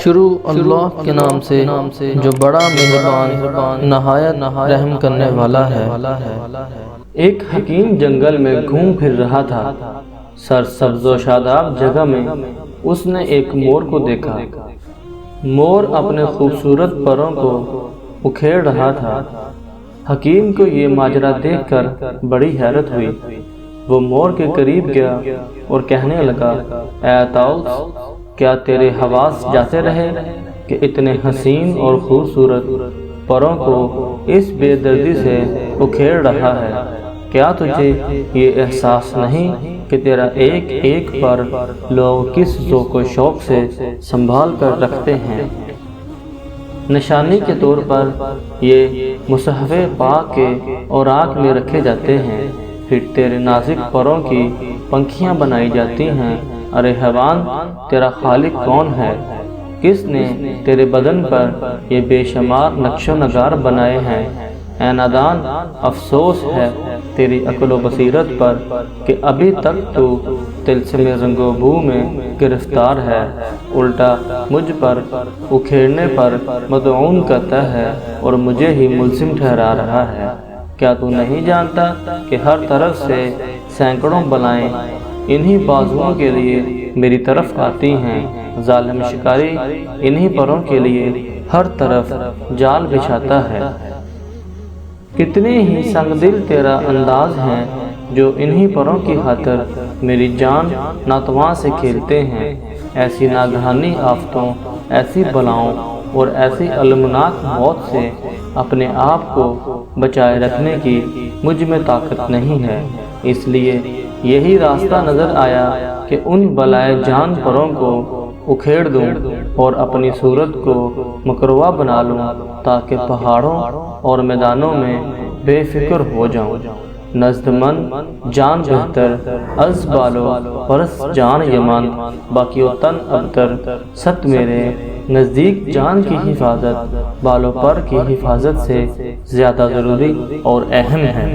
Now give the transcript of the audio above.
شروع اللہ کے نام سے جو بڑا مہربان نہایت رحم کرنے والا ہے۔ ایک حکیم جنگل میں گھوم پھر رہا تھا۔ سرسبز و شاداب جگہ میں اس نے ایک مور کو دیکھا۔ مور اپنے خوبصورت پروں کو اکھیڑ رہا تھا۔ حکیم کو یہ ماجرا دیکھ کر بڑی حیرت ہوئی۔ وہ مور کے قریب گیا اور کہنے لگا، اے طاؤس، کیا تیرے حواس جاتے رہے کہ اتنے حسین اور خوبصورت پروں کو اس بے دردی سے اکھیڑ رہا ہے؟ کیا تجھے یہ احساس نہیں کہ تیرا ایک ایک پر لوگ کس ذوق و شوق سے سنبھال کر رکھتے ہیں؟ نشانی کے طور پر یہ مصحف پاک کے اوراق میں رکھے جاتے ہیں، پھر تیرے نازک پروں کی پنکھیاں بنائی جاتی ہیں۔ ارے حیوان، تیرا خالق کون ہے؟ کس نے تیرے بدن پر یہ بے شمار نقش و نگار بنائے ہیں؟ اے نادان، افسوس ہے تیری عقل و بصیرت پر کہ ابھی تک تو طلسم رنگ و بو میں گرفتار ہے، الٹا مجھ پر اکھیڑنے پر مدعون کرتا ہے اور مجھے ہی ملزم ٹھہرا رہا ہے۔ کیا تو نہیں جانتا کہ ہر طرف سے سینکڑوں بلائیں انہی بازوؤں کے لیے میری طرف آتی ہیں؟ ظالم شکاری انہی پروں کے لیے ہر طرف جال بچھاتا ہے۔ کتنے ہی سنگ دل تیرا انداز ہیں جو انہی پروں کی خاطر میری جان ناتواں سے کھیلتے ہیں۔ ایسی ناگہانی آفتوں، ایسی بلاؤں اور ایسی المناک موت سے اپنے آپ کو بچائے رکھنے کی مجھ میں طاقت نہیں ہے، اس لیے یہی راستہ نظر آیا کہ ان بلائے جان پروں کو اکھیڑ دوں اور اپنی صورت کو مکروہ بنا لوں تاکہ پہاڑوں اور میدانوں میں بے فکر ہو جاؤں۔ نزد من جان بہتر از بالو پرس جان یمان، باقی و تن ابتر ست میرے نزدیک جان کی حفاظت بالو پر کی حفاظت سے زیادہ ضروری اور اہم ہے۔